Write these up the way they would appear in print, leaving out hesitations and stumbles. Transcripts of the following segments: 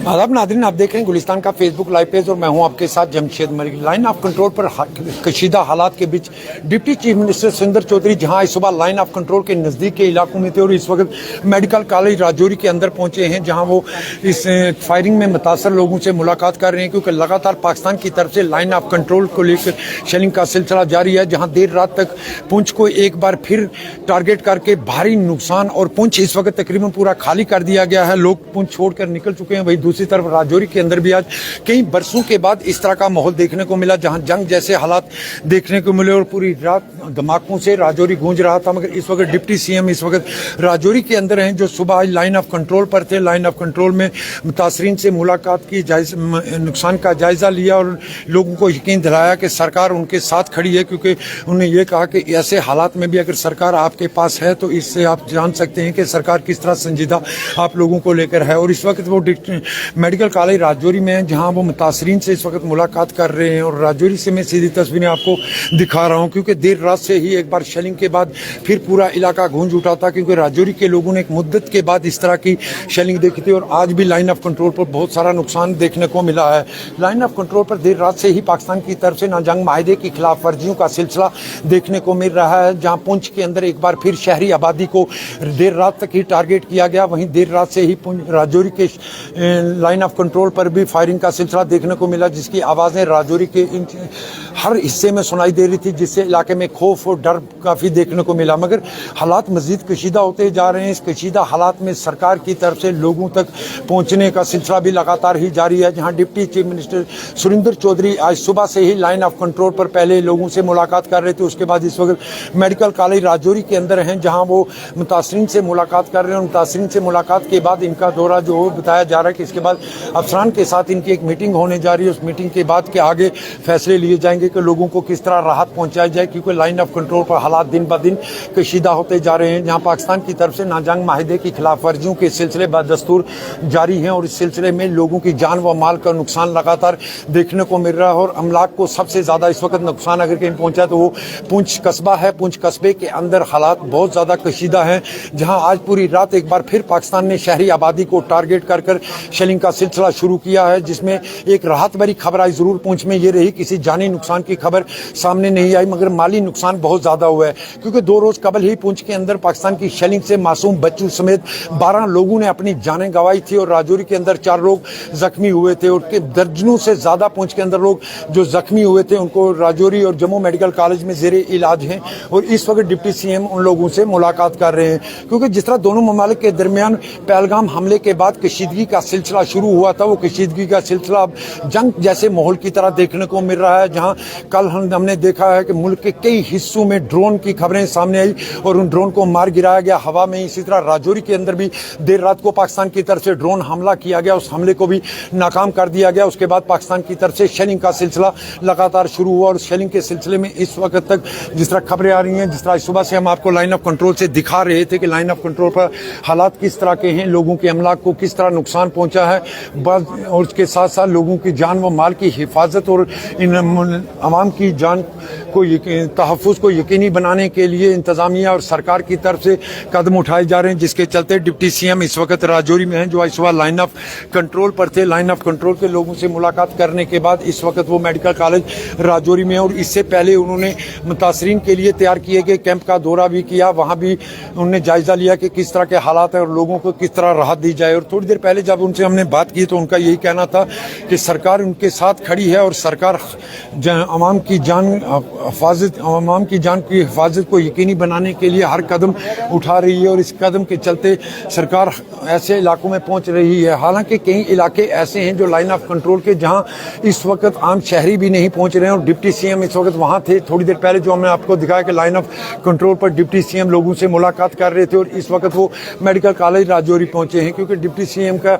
आदाब नादरीन, आप देख रहे हैं गुलिस्तान का फेसबुक लाइव पेज और मैं हूं आपके साथ Jamshed Malik. Line of control पर कशीदा हालात के बीच deputy chief minister Surinder Chaudhary जहां इस सुबह लाइन ऑफ कंट्रोल के नज़दीक के इलाकों में थे और इस वक्त मेडिकल कॉलेज राजौरी के अंदर पहुंचे हैं, जहां वो इस फायरिंग में मुतासर लोगों से मुलाकात कर रहे हैं, क्योंकि लगातार पाकिस्तान की तरफ से लाइन ऑफ कंट्रोल को लेकर शेलिंग का सिलसिला जारी है। जहाँ देर रात तक पुंछ को एक बार फिर टारगेट करके भारी नुकसान और पुंछ इस वक्त तकरीबन पूरा खाली कर दिया गया है, लोग पुंछ छोड़कर निकल चुके हैं। वहीं दूसरी तरफ राजौरी के अंदर भी आज कई बरसों के बाद इस तरह का माहौल देखने को मिला, जहां जंग जैसे हालात देखने को मिले और पूरी रात धमाकों से राजौरी गूंज रहा था। मगर इस वक्त डिप्टी सीएम इस वक्त राजौरी के अंदर हैं, जो सुबह आज लाइन ऑफ कंट्रोल पर थे। लाइन ऑफ कंट्रोल में मुतासरीन से मुलाकात की, नुकसान का जायजा लिया और लोगों को यकीन दिलाया कि सरकार उनके साथ खड़ी है, क्योंकि उन्होंने ये कहा कि ऐसे हालात में भी अगर सरकार आपके पास है तो इससे आप जान सकते हैं कि सरकार किस तरह संजीदा आप लोगों को लेकर है। और इस वक्त वो मेडिकल कॉलेज राजौरी में है, जहां वो मुतासरीन से इस वक्त मुलाकात कर रहे हैं। और राजौरी से मैं सीधी तस्वीरें आपको दिखा रहा हूं, क्योंकि देर रात से ही एक बार शेलिंग के बाद फिर पूरा इलाका गूंज उठा था, क्योंकि राजौरी के लोगों ने एक मुद्दत के बाद इस तरह की शेलिंग देखी थी। और आज भी लाइन ऑफ कंट्रोल पर बहुत सारा नुकसान देखने को मिला है। लाइन ऑफ कंट्रोल पर देर रात से ही पाकिस्तान की तरफ से नाजंग माहिदे की खिलाफ वर्जियों का सिलसिला देखने को मिल रहा है, जहां पुंछ के अंदर एक बार फिर शहरी आबादी को देर रात तक ही टारगेट किया गया। वहीं देर रात से ही राजौरी के लाइन ऑफ कंट्रोल पर भी फायरिंग का सिलसिला देखने को मिला, जिसकी आवाज़ें राजौरी के हर हिस्से में सुनाई दे रही थी, जिससे इलाके में खौफ और डर काफ़ी देखने को मिला। मगर हालात मजीद कशीदा होते जा रहे हैं। इस कशीदा हालात में सरकार की तरफ से लोगों तक पहुंचने का सिलसिला भी लगातार ही जारी है, जहां deputy chief minister Surinder Chaudhary आज सुबह से ही लाइन ऑफ कंट्रोल पर पहले लोगों से मुलाकात कर रहे थे। उसके बाद इस वक्त मेडिकल कॉलेज राजौरी के अंदर हैं, जहां वो मुतासरीन से मुलाकात कर रहे हैं। मुतासरीन से मुलाकात के बाद इनका दौरा जो बताया जा रहा है कि इसके बाद अफसरान के साथ इनकी एक मीटिंग होने जा रही है। उस मीटिंग के बाद के आगे फैसले लिए जाएंगे कि लोगों को किस तरह राहत पहुंचाई जाए, क्योंकि लाइन ऑफ कंट्रोल पर हालात दिन ब दिन कशीदा होते जा रहे हैं, जहां पाकिस्तान की तरफ से नाजंग माहिदे की खिलाफ वर्जियों के सिलसिले बदस्तूर जारी हैं। और इस सिलसिले में लोगों की जान व माल का नुकसान लगातार देखने को मिल रहा है। और अमलाक को सबसे ज्यादा इस वक्त नुकसान अगर कहीं पहुंचा तो वो पुंछ कस्बा है। पुंछ कस्बे के अंदर हालात बहुत ज्यादा कशीदा है, जहां आज पूरी रात एक बार फिर पाकिस्तान ने शहरी आबादी को टारगेट कर शेलिंग का सिलसिला शुरू किया है, जिसमें एक राहत भरी खबर आई जरूर पुंछ में ये रही, किसी जानी नुकसान की खबर सामने नहीं आई, मगर माली नुकसान बहुत ज्यादा हुआ है। क्योंकि 2 रोज कबल ही पुंछ के अंदर पाकिस्तान की शेलिंग से मासूम बच्चों समेत 12 लोगों ने अपनी जानें गंवाई थी और राजौरी के अंदर 4 लोग जख्मी हुए थे। और दर्जनों से ज्यादा पुंछ के अंदर लोग जो जख्मी हुए थे उनको राजौरी और जम्मू मेडिकल कॉलेज में जेरे इलाज हैं। और इस वक्त डिप्टी सीएम उन लोगों से मुलाकात कर रहे हैं, क्योंकि जिस तरह दोनों ममालिक के दरमियान पहलगाम हमले के बाद कशीदगी का सिलसिला शुरू हुआ था, वो कशीदगी का सिलसिला अब जंग जैसे माहौल की तरह देखने को मिल रहा है। जहां कल हमने देखा है कि मुल्क के कई हिस्सों में ड्रोन की खबरें सामने आई और उन ड्रोन को मार गिराया गया हवा में। इसी तरह राजौरी के अंदर भी देर रात को पाकिस्तान की तरफ से ड्रोन हमला किया गया, उस हमले को भी नाकाम कर दिया गया। उसके बाद पाकिस्तान की तरफ से शेलिंग का सिलसिला लगातार शुरू हुआ और शेलिंग के सिलसिले में इस वक्त तक जिस तरह खबरें आ रही हैं, जिस तरह सुबह से हम आपको लाइन ऑफ कंट्रोल से दिखा रहे थे कि लाइन ऑफ कंट्रोल पर हालात किस तरह के हैं, लोगों के अमलाक को किस तरह नुकसान पहुंचा है, और उसके साथ साथ लोगों की जान व माल की हिफाजत और इन अवाम की जान को तहफ़्फ़ुज़ को यकीनी बनाने के लिए इंतज़ामिया और सरकार की तरफ से कदम उठाए जा रहे हैं, जिसके चलते डिप्टी सीएम इस वक्त राजौरी में हैं, जो आज सुबह लाइन ऑफ कंट्रोल पर थे। लाइन ऑफ कंट्रोल के लोगों से मुलाकात करने के बाद इस वक्त वो मेडिकल कॉलेज राजौरी में, और इससे पहले उन्होंने मुतासरीन के लिए तैयार किए गए कैंप का दौरा भी किया। वहाँ भी उन्होंने जायजा लिया कि किस तरह के हालात हैं और लोगों को किस तरह राहत दी जाए। और थोड़ी देर पहले जब उनसे हमने बात की तो उनका यही कहना था कि सरकार उनके साथ खड़ी है और सरकार अवाम की जान की हिफाजत को यकीनी बनाने के लिए हर कदम उठा रही है। और इस कदम के चलते सरकार ऐसे इलाकों में पहुंच रही है। हालांकि कई इलाके ऐसे हैं जो लाइन ऑफ कंट्रोल के, जहां इस वक्त आम शहरी भी नहीं पहुंच रहे हैं और डिप्टी सीएम इस वक्त वहां थे। थोड़ी देर पहले जो हमने आपको दिखाया कि लाइन ऑफ कंट्रोल पर डिप्टी सीएम लोगों से मुलाकात कर रहे थे और इस वक्त वो मेडिकल कॉलेज राजौरी पहुंचे हैं, क्योंकि डिप्टी सीएम का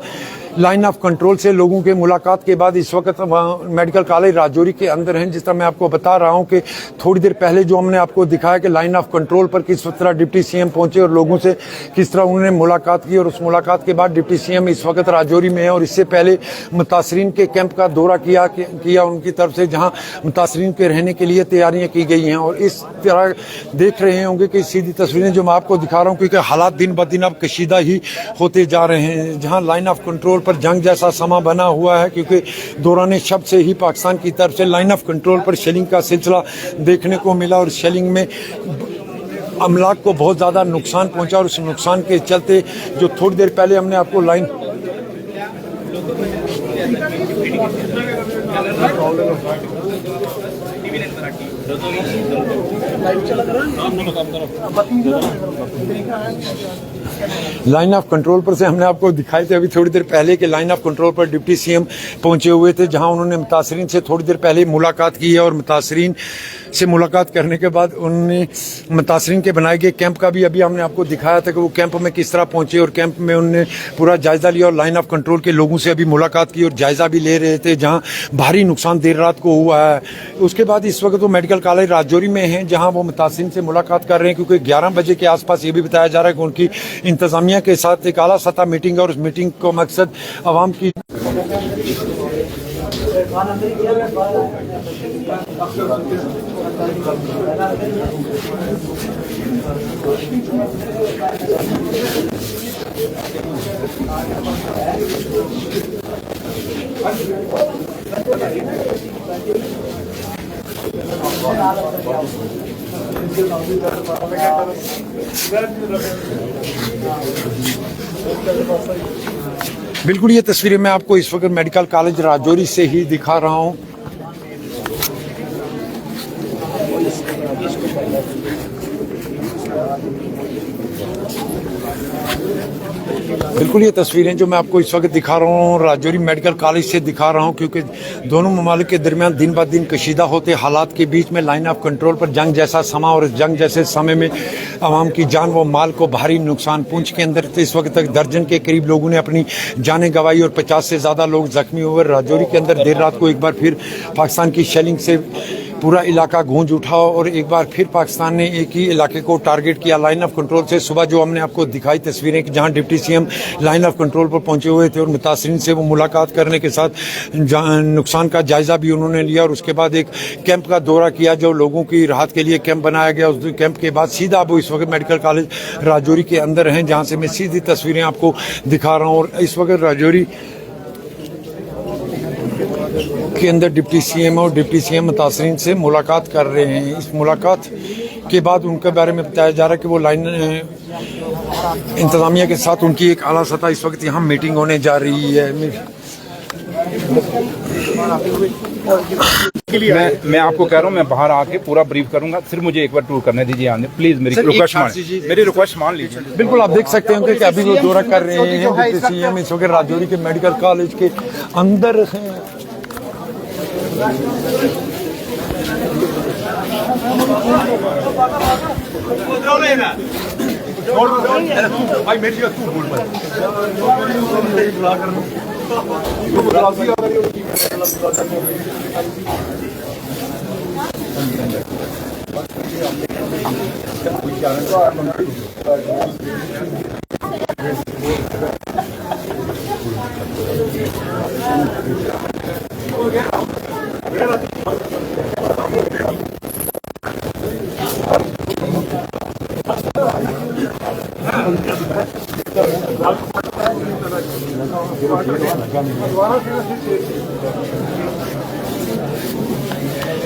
लाइन ऑफ कंट्रोल से लोगों के मुलाकात के बाद इस वक्त मेडिकल कॉलेज राजौरी के अंदर हैं। जिस तरह मैं आपको बता रहा हूं कि थोड़ी देर पहले जो हमने आपको दिखाया कि लाइन ऑफ कंट्रोल पर किस तरह डिप्टी सीएम पहुंचे और लोगों से किस तरह उन्होंने मुलाकात की, और उस मुलाकात के बाद डिप्टी सीएम इस वक्त राजौरी में है। और इससे पहले मुतासरीन के कैंप का दौरा किया उनकी तरफ से, जहां मुतासरीन के रहने के लिए तैयारियां की गई हैं। और इस तरह देख रहे होंगे कि सीधी तस्वीरें जो मैं आपको दिखा रहा हूँ, क्योंकि हालात दिन ब दिन अब कशीदा ही होते जा रहे हैं। जहाँ लाइन ऑफ कंट्रोल पर जंग जैसा समा बना हुआ है, क्योंकि दौरान शब से ही पाकिस्तान की तरफ से लाइन ऑफ कंट्रोल पर शेलिंग का सिलसिला देखने को मिला और शेलिंग में अमलाक को बहुत ज़्यादा नुकसान पहुंचा। और उस नुकसान के चलते जो थोड़ी देर पहले हमने आपको लाइन लाइन ऑफ कंट्रोल पर से हमने आपको दिखाए थे अभी थोड़ी देर पहले कि लाइन ऑफ कंट्रोल पर डिप्टी सीएम पहुंचे हुए थे, जहां उन्होंने मुतासरीन से थोड़ी देर पहले मुलाकात की है। और मुतासरीन से मुलाकात करने के बाद उन्होंने मुतासरीन के बनाए गए कैंप का भी अभी हमने आपको दिखाया था कि वो कैंप में किस तरह पहुंचे और कैंप में उन्होंने पूरा जायजा लिया और लाइन ऑफ कंट्रोल के लोगों से अभी मुलाकात की और जायजा भी ले रहे थे, जहां भारी नुकसान देर रात को हुआ है। उसके बाद इस वक्त वो मेडिकल कॉलेज राजौरी में हैं, जहां वो मुतासरीन से मुलाकात कर रहे हैं, क्योंकि 11 बजे के आसपास ये भी बताया जा रहा है कि उनकी इंतजामिया के साथ एक आला सतह मीटिंग है और उस मीटिंग को मकसद आवाम की बिल्कुल ये तस्वीरें मैं आपको इस वक्त मेडिकल कॉलेज राजौरी से ही दिखा रहा हूं। बिल्कुल ये तस्वीरें जो मैं आपको इस वक्त दिखा रहा हूँ राजौरी मेडिकल कॉलेज से दिखा रहा हूँ, क्योंकि दोनों ममालिक के दरमियान दिन ब दिन कशीदा होते हालात के बीच में लाइन ऑफ कंट्रोल पर जंग जैसा समा और इस जंग जैसे समय में आवाम की जान व माल को भारी नुकसान। पुंछ के अंदर इस वक्त तक दर्जन के करीब लोगों ने अपनी जानें गंवाई और 50 से ज़्यादा लोग जख्मी हुए। राजौरी के अंदर देर रात को एक बार फिर पाकिस्तान की शेलिंग से पूरा इलाका गूंज उठा और एक बार फिर पाकिस्तान ने एक ही इलाके को टारगेट किया लाइन ऑफ कंट्रोल से। सुबह जो हमने आपको दिखाई तस्वीरें कि जहां deputy CM line of control पर पहुंचे हुए थे और मुतासरीन से वो मुलाकात करने के साथ नुकसान का जायजा भी उन्होंने लिया और उसके बाद एक कैंप का दौरा किया जो लोगों की राहत के लिए कैंप बनाया गया। उस कैंप के बाद सीधा वो इस वक्त मेडिकल कॉलेज राजौरी के अंदर हैं, जहाँ से मैं सीधी तस्वीरें आपको दिखा रहा हूँ। और इस वक्त राजौरी के अंदर डिप्टी सीएम और डिप्टी सीएम मुतासरीन से मुलाकात कर रहे हैं। इस मुलाकात के बाद उनके बारे में बताया जा रहा है कि वो लाइन इंतजामिया के साथ उनकी एक आला सतह इस वक्त यहाँ मीटिंग होने जा रही है। मैं आपको कह रहा हूँ मैं बाहर आके पूरा ब्रीफ करूंगा, सिर्फ मुझे एक बार टूर करने दीजिए आने प्लीज। मेरी रिक्वेस्ट मान लीजिए। बिल्कुल आप देख सकते हैं कि अभी वो दौरा कर रहे हैं डिप्टी सीएम इस वक्त राजौरी के मेडिकल कॉलेज के अंदर हैं। भाई मेरी तू बोल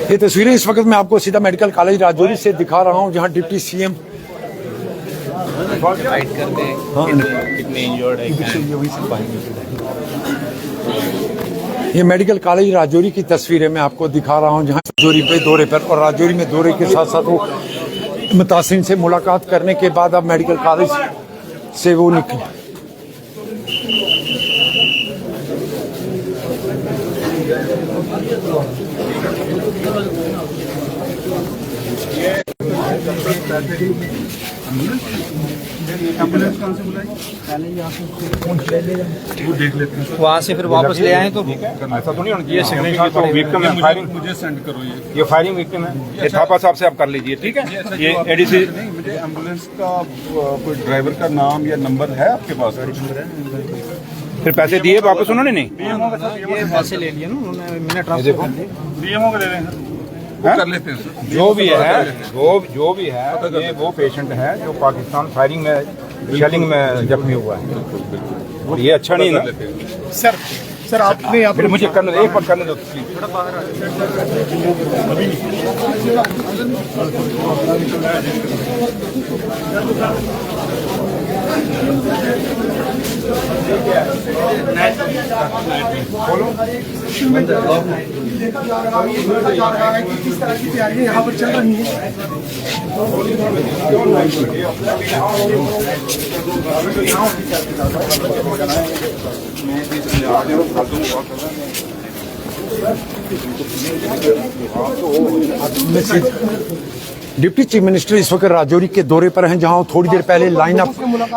ये तस्वीरें इस वक्त मैं आपको सीधा मेडिकल कॉलेज राजौरी से दिखा रहा हूं, जहां डिप्टी सीएम ये मेडिकल कॉलेज राजौरी की तस्वीरें मैं आपको दिखा रहा हूं, जहां राजौरी पे दौरे पर और राजौरी में दौरे के साथ साथ वो मुतासिन से मुलाकात करने के बाद अब मेडिकल कॉलेज से वो निकले। वहाँ से फिर वापस ले आए तो ऐसा तो नहीं होना चाहिए। सिग्नेचर तो विक्टिम है, फायरिंग मुझे सेंड करो। ये फायरिंग विक्टिम है, ये थापा साहब से आप कर लीजिए, ठीक है। ये एडीसी नहीं, मुझे एम्बुलेंस का कोई ड्राइवर का नाम या नंबर है आपके पास? फिर पैसे दिए वापस उन्होंने? नहीं, ये पैसे ले लिए ना उन्होंने, मैंने ट्रांसफर कर दिए। बीएमओ का ले रहे हैं, वो कर लेते हैं। जो भी है, जो भी है, ये वो पेशेंट है जो पाकिस्तान फायरिंग में शेलिंग में जख्मी हुआ है, और ये अच्छा नहीं ना। सर आपने फिर मुझे करने दो, एक बार करने दो प्लीज। देखा जा रहा है कि किस तरह की तैयारियां यहाँ पर चल रही हैं। डिप्टी चीफ मिनिस्टर इस वक्त राजौरी के दौरे पर हैं, जहां थोड़ी देर पहले लाइन ऑफ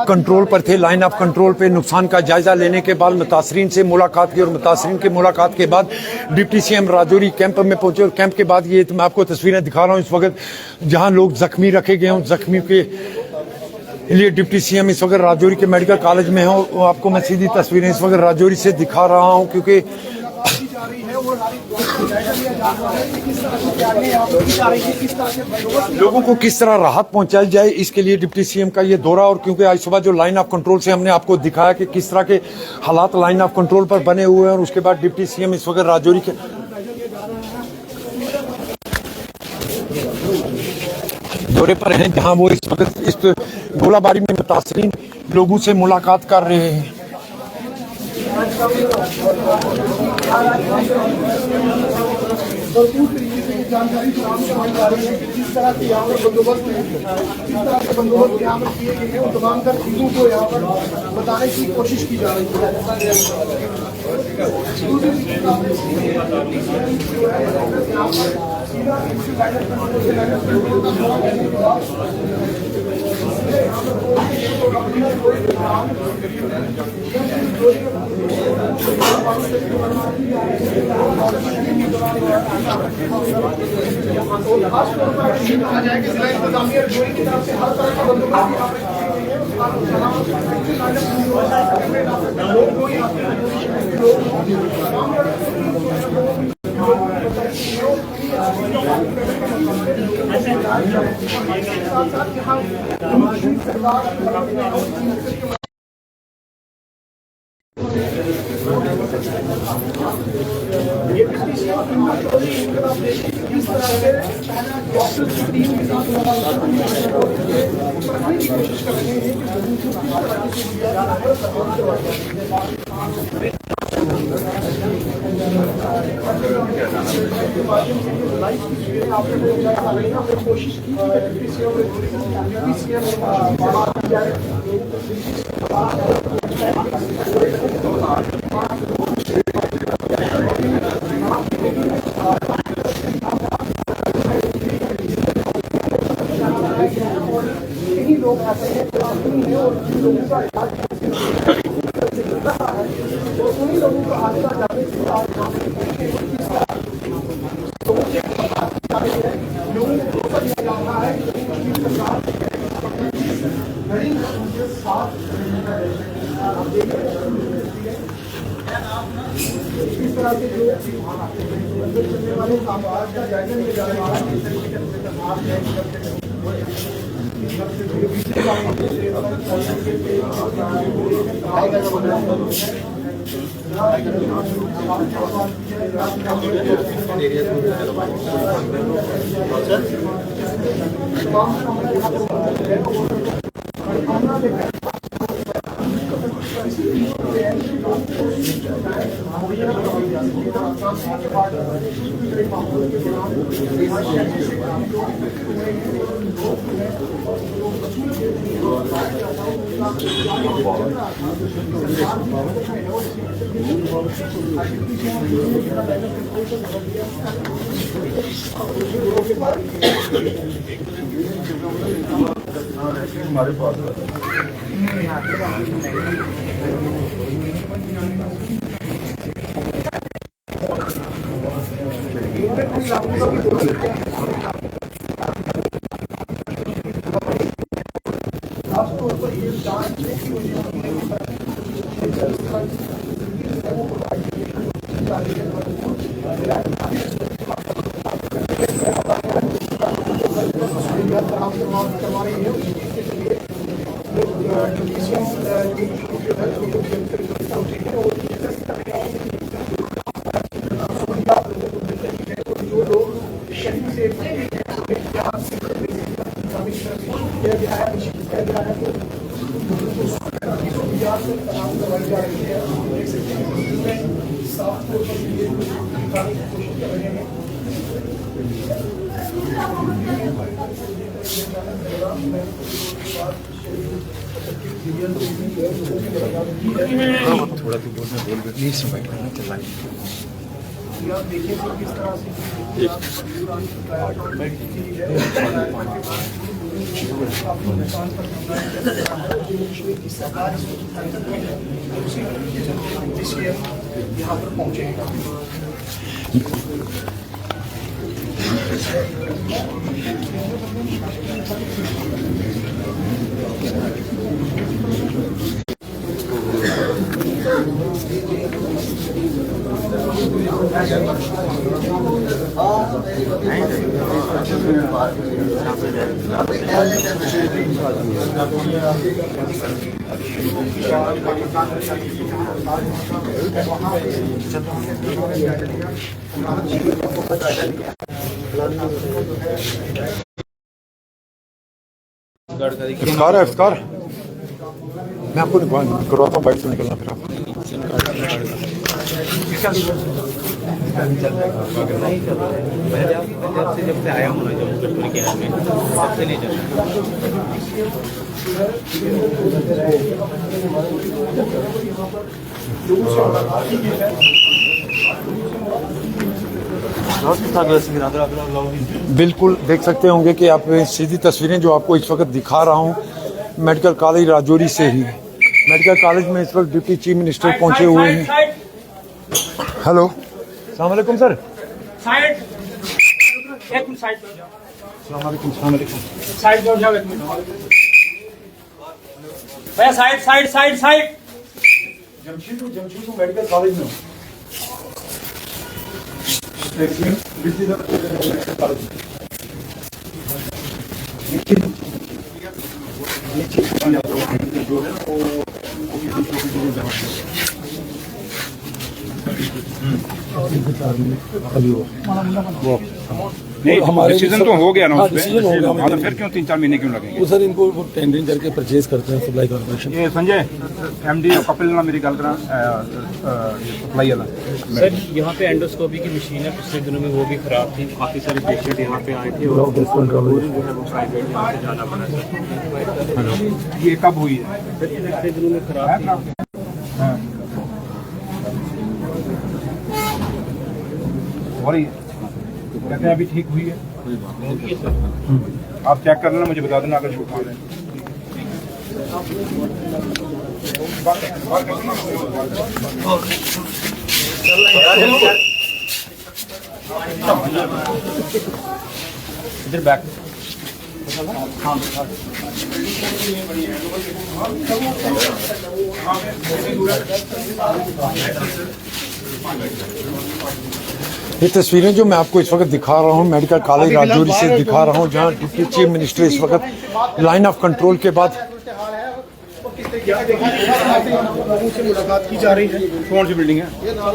कंट्रोल पर थे। लाइन ऑफ कंट्रोल पे नुकसान का जायजा लेने के बाद मुतासरीन से मुलाकात की, और मुतासरीन की मुलाकात के बाद डिप्टी सीएम राजौरी कैंप में पहुंचे, और कैंप के बाद ये मैं आपको तस्वीरें दिखा रहा हूं इस वक्त, जहां लोग जख्मी रखे गए हैं। जख्मी के लिए डिप्टी सीएम इस वक्त राजौरी के मेडिकल कॉलेज में है। और आपको मैं सीधी तस्वीरें इस वक्त राजौरी से दिखा रहा हूं, क्योंकि लोगों को किस तरह राहत पहुंचाई जाए, इसके लिए डिप्टी सीएम का ये दौरा। और क्योंकि आज सुबह जो लाइन ऑफ कंट्रोल से हमने आपको दिखाया कि किस तरह के हालात लाइन ऑफ कंट्रोल पर बने हुए हैं, और उसके बाद डिप्टी सीएम इस वक्त राजौरी के दौरे पर हैं, जहां वो इस वक्त इस गोलाबारी में मुतासरीन लोगों से मुलाकात कर रहे हैं। भरपूर तरीके से जानकारी फराहम करवाई जा रही है कि जिस तरह के यहाँ पर बंदोबस्त है, जिस तरह के बंदोबस्त यहाँ पर किए गए हैं, उन तमाम तर चीज़ों को यहाँ पर बताने की कोशिश की जा रही है। कोशिश की लोग आते हैं और लोगों का इलाज उन्हीं लोगों को आगे जाने के बाद लोगों को भरोसा दिया जा रहा है कि सरकार साथ इस तरह से जो चलने वाले कामकाज का जायजा लिया जा रहा हमारे पास करवा रही है। साफ तौर पर ये दिखाने की कोशिश कर रहे हैं। थोड़ा तो बोल नहीं समझ चला आप देखिए सर किस तरह से की सरकार यहाँ पर पहुँचेगा। इफ्तार है इफ्तार मैं आपको करवाता हूँ, बाइक से निकलना फिर आप जब से आया हूँ ना जम्मू कश्मीर के में तब से नहीं चल बिल्कुल देख सकते होंगे कि आप सीधी तस्वीरें जो आपको इस वक्त दिखा रहा हूँ मेडिकल कॉलेज राजौरी से ही। मेडिकल कॉलेज में इस वक्त डिप्टी चीफ मिनिस्टर पहुंचे हुए हैं। हेलो अस्सलाम वालेकुम सर। साइड एक मिनट साइड पर जाओ। अस्सलाम वालेकुम। अस्सलाम वालेकुम। साइड पर जाओ एक मिनट भैया side side side side. Jamshedpur medical college में नहीं हमारे डिसीजन तो हो गया ना उस पे, फिर क्यों 3-4 महीने क्यों लगेंगे? सर इनको टेंडरिंग करके परचेज करते हैं सप्लाई कॉर्पोरेशन। ये संजय एमडी कपिल ना मेरी गल करा सप्लाई वाला सर यहाँ पे एंडोस्कोपी की मशीन है, पिछले दिनों में वो भी खराब थी, काफ़ी सारे पेशेंट यहाँ पे आए थे और पूरी जो है वो प्राइवेट यहाँ से जाना पड़ा सर। ये कब हुई है? पिछले दिनों में खराब थी। हो रही है कहते हैं अभी ठीक हुई है। आप चेक कर लेना, मुझे बता देना अगर छूट है। इधर बैक ये तस्वीरें जो मैं आपको इस वक्त दिखा रहा हूँ मेडिकल कॉलेज राजौरी से दिखा रहा हूँ, जहाँ डिप्टी चीफ मिनिस्टर इस वक्त लाइन ऑफ कंट्रोल के बाद लोगों से मुलाकात की जा रही है। कौन सी बिल्डिंग है?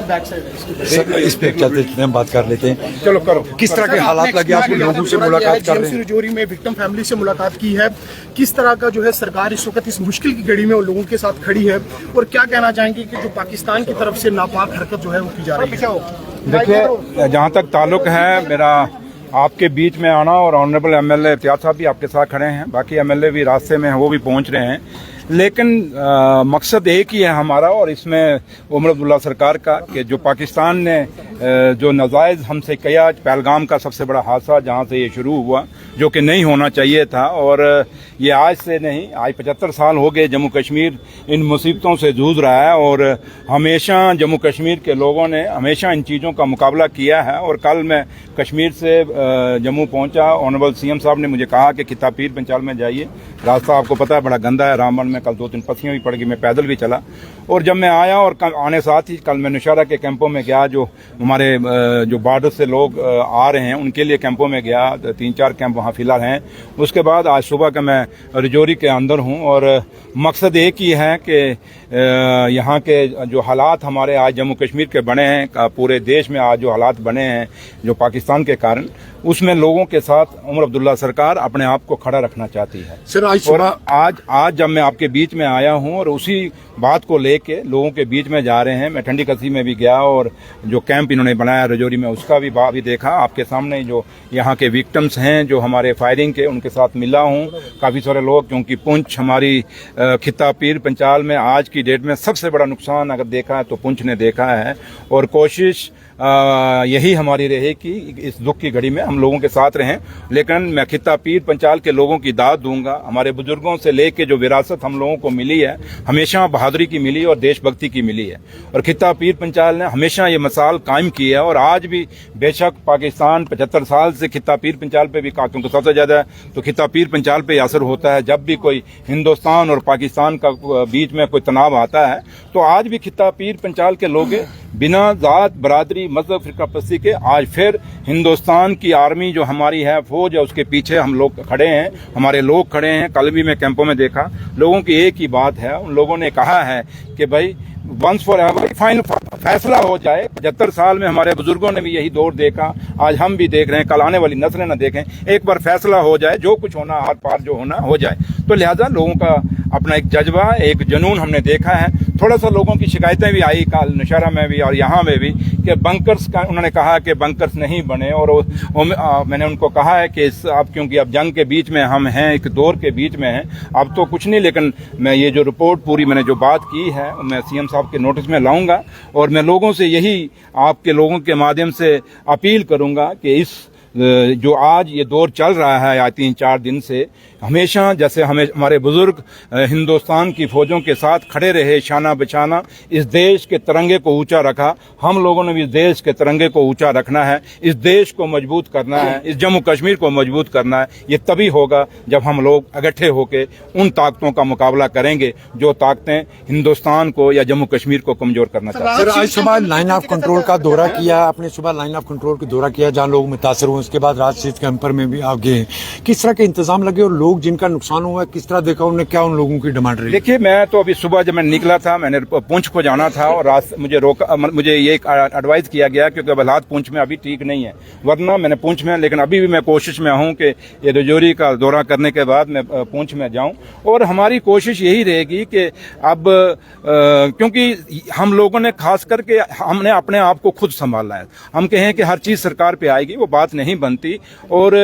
बैक साइड सर इस पे चलते चलते हम बात कर लेते हैं। चलो करो। किस तरह के हालात लगे आपको, लोगों से मुलाकात कर रहे हैं? राजौरी में विक्टिम फैमिली से मुलाकात की है। किस तरह का जो है सरकार इस वक्त इस मुश्किल की घड़ी में उन लोगों के साथ खड़ी है और क्या कहना चाहेंगे कि जो पाकिस्तान की तरफ से नापाक हरकत जो है वो की जा रही है? देखिए जहाँ तक ताल्लुक है मेरा आपके बीच में आना, और ऑनरेबल एमएलए इम्तियाज साहब भी आपके साथ खड़े हैं, बाकी एमएलए भी रास्ते में हैं, वो भी पहुंच रहे हैं, लेकिन मकसद एक ही है हमारा, और इसमें उमर अब्दुल्ला सरकार का, कि जो पाकिस्तान ने जो नाजायज़ हमसे किया, पहलगाम का सबसे बड़ा हादसा जहाँ से ये शुरू हुआ, जो कि नहीं होना चाहिए था, और ये आज से नहीं, आज 75 साल हो गए जम्मू कश्मीर इन मुसीबतों से जूझ रहा है, और हमेशा जम्मू कश्मीर के लोगों ने हमेशा इन चीज़ों का मुकाबला किया है। और कल मैं कश्मीर से जम्मू पहुंचा, ऑनरेबल सीएम साहब ने मुझे कहा कि किता पीर पंचाल में जाइए, रास्ता आपको पता है बड़ा गंदा है, रामबन में कल 2-3 पत्तियाँ भी पड़ गई, मैं पैदल भी चला। और जब मैं आया और आने साथ ही कल मैं नौशहरा के कैंपों में गया, जो हमारे जो बॉर्डर से लोग आ रहे हैं उनके लिए कैंपों में गया, 3-4 कैंप वहाँ फिलहाल हैं। उसके बाद आज सुबह का मैं राजौरी के अंदर हूँ, और मकसद एक ही है कि यहाँ के जो हालात हमारे आज जम्मू कश्मीर के बने हैं, पूरे देश में आज जो हालात बने हैं जो पाकिस्तान के कारण, उसमें लोगों के साथ उमर अब्दुल्ला सरकार अपने आप को खड़ा रखना चाहती है। सर आज और आज जब मैं आपके के बीच में आया हूं और उसी बात को लेके लोगों के बीच में जा रहे हैं। मैं ठंडी कसी में भी गया और जो कैंप इन्होंने बनाया रजौरी में उसका भी देखा। आपके सामने जो यहाँ के विक्टिम्स हैं जो हमारे फायरिंग के, उनके साथ मिला हूँ काफ़ी सारे लोग, क्योंकि पुंछ हमारी खित्ता पीर पंचाल में आज की डेट में सबसे बड़ा नुकसान अगर देखा है तो पुंछ ने देखा है। और कोशिश यही हमारी रहे कि इस दुख की घड़ी में हम लोगों के साथ रहें। लेकिन मैं खित्ता पीर पंचाल के लोगों की दाद दूंगा। हमारे बुजुर्गों से लेके जो विरासत हम लोगों को मिली है हमेशा बहादुरी की मिली और देशभक्ति की मिली है, और खित्ता पीर पंचाल ने हमेशा ये मिसाल कायम की है। और आज भी बेशक पाकिस्तान 75 साल से खित्ता पीर पंचाल पे भी, क्योंकि सबसे ज्यादा तो खित्ता पीर पंचाल पे असर होता है जब भी कोई हिंदुस्तान और पाकिस्तान का बीच में कोई तनाव आता है, तो आज भी खित्ता पीर पंचाल के लोग बिना जात बरादरी मजहब फिरका पस्ती के आज फिर हिंदुस्तान की आर्मी जो हमारी है, फौज है, उसके पीछे हम लोग खड़े हैं, हमारे लोग खड़े हैं। कल भी मैं कैंपों में देखा, लोगों की एक ही बात है, उन लोगों ने कहा है कि भाई वंस फॉर एवर फाइनल फैसला हो जाए। 75 साल में हमारे बुजुर्गों ने भी यही दौर देखा, आज हम भी देख रहे हैं, कल आने वाली नस्लें न देखें, एक बार फैसला हो जाए, जो कुछ होना आर पार जो होना हो जाए। तो लिहाजा लोगों का अपना एक जज्बा, एक जुनून हमने देखा है। थोड़ा सा लोगों की शिकायतें भी आई कल नौशहरा में भी और यहाँ में भी कि बंकर्स का, उन्होंने कहा कि बंकर्स नहीं बने, और मैंने उनको कहा है कि अब क्योंकि अब जंग के बीच में हम हैं, एक दौर के बीच में हैं, अब तो कुछ नहीं, लेकिन मैं ये जो रिपोर्ट पूरी मैंने जो बात की है मैं सीएम साहब के नोटिस में लाऊंगा। और मैं लोगों से यही आपके लोगों के माध्यम से अपील करूंगा कि इस जो आज ये दौर चल रहा है आज 3-4 दिन से, हमेशा जैसे हमारे बुजुर्ग हिंदुस्तान की फौजों के साथ खड़े रहे, शाना बशाना इस देश के तिरंगे को ऊंचा रखा, हम लोगों ने भी इस देश के तिरंगे को ऊंचा रखना है, इस देश को मजबूत करना है, इस जम्मू कश्मीर को मजबूत करना है। ये तभी होगा जब हम लोग इकट्ठे होकर उन ताकतों का मुकाबला करेंगे जो ताकतें हिंदुस्तान को या जम्मू कश्मीर को कमजोर करना चाहते हैं। सर, आज सुबह लाइन ऑफ कंट्रोल का दौरा किया आपने, सुबह लाइन ऑफ कंट्रोल का दौरा किया जहाँ लोग मुतासर हुए, उसके बाद राजशीत कैंपर में भी आप गए, किस तरह के इंतजाम लगे और लोग जिनका नुकसान हुआ है किस तरह देखा, उन्हें क्या उन लोगों की डिमांड रही? देखिए, मैं तो अभी सुबह जब मैं निकला था, मैंने पुंछ को जाना था और मुझे ये एडवाइस किया गया क्योंकि हालात पुंछ में अभी ठीक नहीं है, वरना मैंने पुंछ में, लेकिन अभी भी मैं कोशिश में हूं कि ये रजौरी का दौरा करने के बाद मैं पुंछ में जाऊं। और हमारी कोशिश यही रहेगी कि अब क्योंकि हम लोगों ने खास करके हमने अपने आप को खुद संभालना है। हम कहें कि हर चीज सरकार पे आएगी, वो बात नहीं बनती। और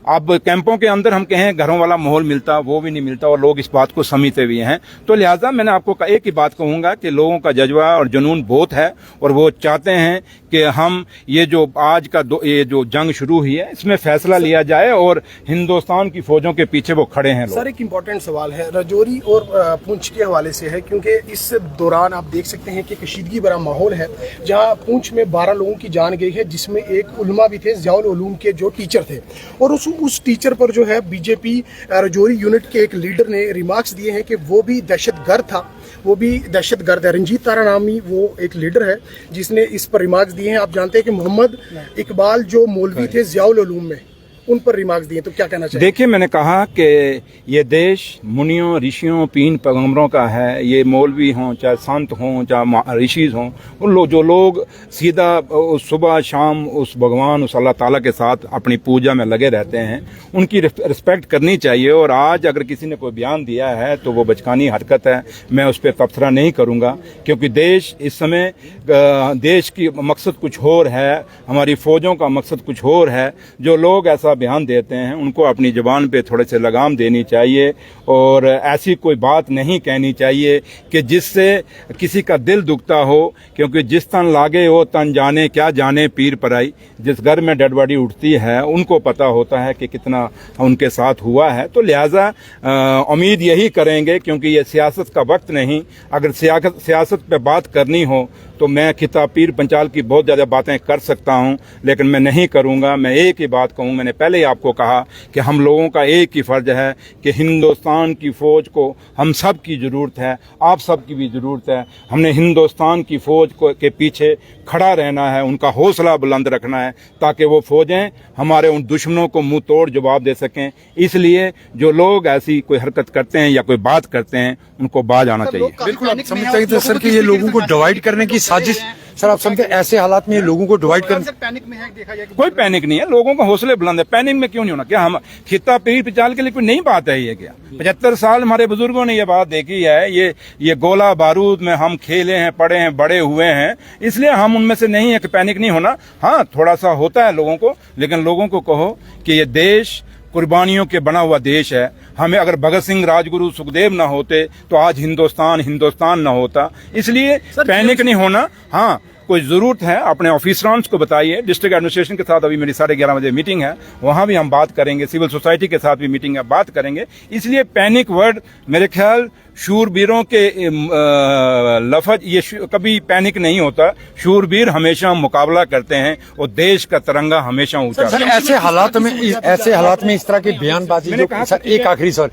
अब कैंपों के अंदर हम कहें घरों वाला माहौल मिलता, वो भी नहीं मिलता और लोग इस बात को समझते भी हैं। तो लिहाजा मैंने आपको एक ही बात कहूंगा कि लोगों का जज्बा और जुनून बहुत है और वो चाहते हैं कि हम ये जो आज का ये जो जंग शुरू हुई है इसमें फैसला लिया जाए और हिंदुस्तान की फौजों के पीछे वो खड़े हैं लोग। सर, एक इम्पोर्टेंट सवाल है रजौरी और पुंछ के हवाले से है, क्योंकि इस दौरान आप देख सकते हैं कि कशीदगी भरा माहौल है, जहां पुंछ में 12 लोगों की जान गई है, जिसमें एक उलमा भी थे, ज़ियाउल उलूम के जो टीचर थे। और उस टीचर पर जो है बीजेपी रजौरी यूनिट के एक लीडर ने रिमार्क्स दिए हैं कि वो भी दहशतगर्द था, वो भी दहशतगर्द है। रंजीत तारा नामी वो एक लीडर है जिसने इस पर रिमार्क्स दिए हैं। आप जानते हैं कि मोहम्मद इकबाल जो मौलवी थे ज़ियाउल उलूम में, उन पर रिमार्क्स दिए, तो क्या कहना चाहिए? देखिए, मैंने कहा कि ये देश मुनियों ऋषियों पीन पैगंबरों का है। ये मौलवी हों, चाहे संत हों, चाहे ऋषि हों, उन जो लोग सीधा सुबह शाम उस भगवान उस अल्लाह ताला के साथ अपनी पूजा में लगे रहते हैं, उनकी रिस्पेक्ट करनी चाहिए। और आज अगर किसी ने कोई बयान दिया है तो वो बचकानी हरकत है, मैं उस पर तबसरा नहीं करूँगा, क्योंकि देश इस समय देश की मकसद कुछ और है, हमारी फौजों का मकसद कुछ और है। जो लोग ऐसा बयान देते हैं उनको अपनी जुबान पे थोड़े से लगाम देनी चाहिए और ऐसी कोई बात नहीं कहनी चाहिए कि जिससे किसी का दिल दुखता हो, क्योंकि जिस तन लागे वो तन जाने, क्या जाने पीर पराई। जिस घर में डेड बॉडी उठती है उनको पता होता है कि कितना उनके साथ हुआ है। तो लिहाजा उम्मीद यही करेंगे, क्योंकि ये सियासत का वक्त नहीं, अगर सियासत पे बात करनी हो तो मैं खित्ता पीर पंचाल की बहुत ज़्यादा बातें कर सकता हूं, लेकिन मैं नहीं करूंगा। मैं एक ही बात कहूँ, मैंने पहले ही आपको कहा कि हम लोगों का एक ही फर्ज है कि हिंदुस्तान की फौज को हम सब की ज़रूरत है, आप सब की भी ज़रूरत है। हमने हिंदुस्तान की फौज के पीछे खड़ा रहना है, उनका हौसला बुलंद रखना है, ताकि वो फौजें हमारे उन दुश्मनों को मुंह तोड़ जवाब दे सकें। इसलिए जो लोग ऐसी कोई हरकत करते हैं या कोई बात करते हैं उनको बाज आना चाहिए। बिल्कुल, आप समझ सकते हैं सर कि ये लोगों को डिवाइड करने की साजिश सर आप समझते हैं ऐसे हालात में लोगों को डिवाइड कर पैनिक में है, देखा जाए कोई पैनिक नहीं है, लोगों का हौसले बुलंद है, पैनिक में क्यों नहीं होना? क्या हम खिता पीर पिचाल के लिए कोई नई बात है ये? क्या 75 साल हमारे बुजुर्गों ने ये बात देखी है, ये गोला बारूद में हम खेले हैं, पड़े हैं, बड़े हुए हैं, इसलिए हम उनमें से नहीं है कि पैनिक नहीं होना। हाँ, थोड़ा सा होता है लोगों को, लेकिन लोगों को कहो कि ये देश कुर्बानियों के बना हुआ देश है। हमें अगर भगत सिंह, राजगुरु, सुखदेव ना होते तो आज हिंदुस्तान ना होता। इसलिए पैनिक नहीं होना। हाँ, कोई जरूरत है अपने ऑफिसरांस को बताइए। डिस्ट्रिक्ट एडमिनिस्ट्रेशन के साथ अभी मेरी 11:30 बजे मीटिंग है, वहां भी हम बात करेंगे। सिविल सोसाइटी के साथ भी मीटिंग है, बात करेंगे। इसलिए पैनिक वर्ड मेरे ख्याल शूरवीरों के लफज ये कभी पैनिक नहीं होता। शूरवीर हमेशा मुकाबला करते हैं और देश का तिरंगा हमेशा ऊंचा। सर ऐसे हालात में इस तरह की बयानबाजी जो सर एक आखिरी सर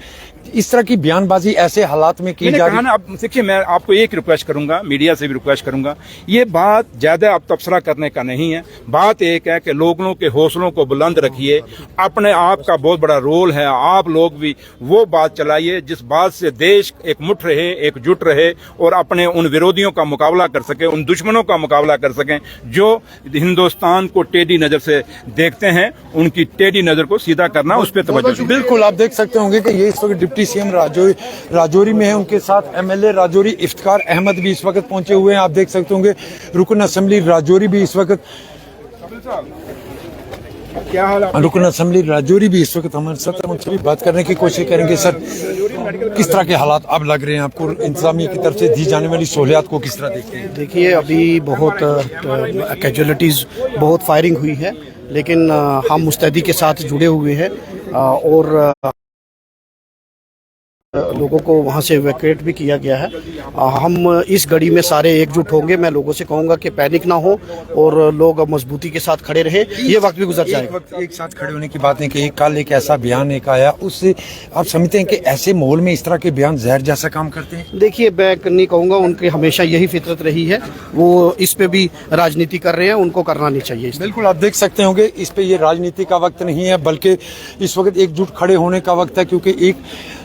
इस तरह की बयानबाजी ऐसे हालात में की जा रही है। अब देखिए, मैं आपको एक रिक्वेस्ट करूंगा, मीडिया से भी रिक्वेस्ट करूंगा, ये बात ज्यादा अब तबसरा करने का नहीं है। बात एक है कि लोगों के हौसलों को बुलंद रखिए। अपने आप का बहुत बड़ा रोल है, आप लोग भी वो बात चलाइए जिस बात से देश एक मुठ रहे, एकजुट रहे और अपने उन विरोधियों का मुकाबला कर सके, उन दुश्मनों का मुकाबला कर सकें जो हिंदुस्तान को टेढ़ी नजर से देखते हैं। उनकी टेढ़ी नजर को सीधा करना, उस पर तवज्जो। बिल्कुल, आप देख सकते होंगे कि ये इस वक्त डिप्टी सीएम राजौरी में है, उनके साथ एमएलए राजौरी इफ्तिकार अहमद भी इस वक्त पहुंचे हुए हैं। आप देख सकते होंगे रुकन असेंबली राजौरी भी इस वक्त रुकन असेंबली राजौरी भी इस वक्त हमारे साथ, हम उनसे भी बात करने की कोशिश करेंगे। सर किस तरह के हालात अब लग रहे हैं आपको? इंतजामिया की तरफ से दी जाने वाली सहूलियात को किस तरह देखते हैं? देखिए, अभी बहुत कैजुअलिटीज़, बहुत फायरिंग हुई है, लेकिन हम मुस्तैदी के साथ जुड़े हुए हैं और लोगों को वहां से इवैक्यूएट भी किया गया है। हम इस घड़ी में सारे एकजुट होंगे। मैं लोगों से कहूंगा कि पैनिक ना हो और लोग मजबूती के साथ खड़े रहे। ये वक्त भी गुजर जाएगा। एक साथ खड़े होने की बात नहीं कि कल एक ऐसा बयान एक आया, उससे आप समझते हैं कि ऐसे माहौल में इस तरह के बयान जहर जैसा काम करते हैं? देखिए, मैं नहीं कहूंगा, उनकी हमेशा यही फितरत रही है, वो इस पे भी राजनीति कर रहे हैं, उनको करना नहीं चाहिए। बिल्कुल, आप देख सकते होंगे इस पे ये राजनीति का वक्त नहीं है, बल्कि इस वक्त एकजुट खड़े होने का वक्त है। क्योंकि एक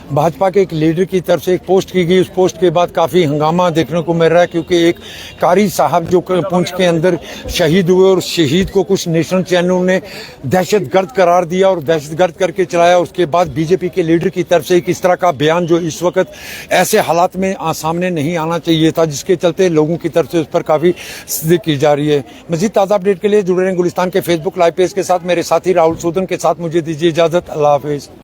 भाजपा के एक लीडर की तरफ से एक पोस्ट की गई, उस पोस्ट के बाद काफ़ी हंगामा देखने को मिल रहा है। क्योंकि एक कारी साहब जो पुंछ के अंदर शहीद हुए और शहीद को कुछ नेशनल चैनलों ने दहशतगर्द करार दिया और दहशतगर्द करके चलाया। उसके बाद बीजेपी के लीडर की तरफ से एक इस तरह का बयान जो इस वक्त ऐसे हालात में सामने नहीं आना चाहिए था, जिसके चलते लोगों की तरफ से उस पर काफ़ी तस्दीक की जा रही है। मजीद ताज़ा अपडेट के लिए जुड़े रहें गुलिस्तान के फेसबुक लाइव पेज के साथ। मेरे साथी राहुल सूदन के साथ मुझे दीजिए इजाज़त। अल्लाह हाफिज़।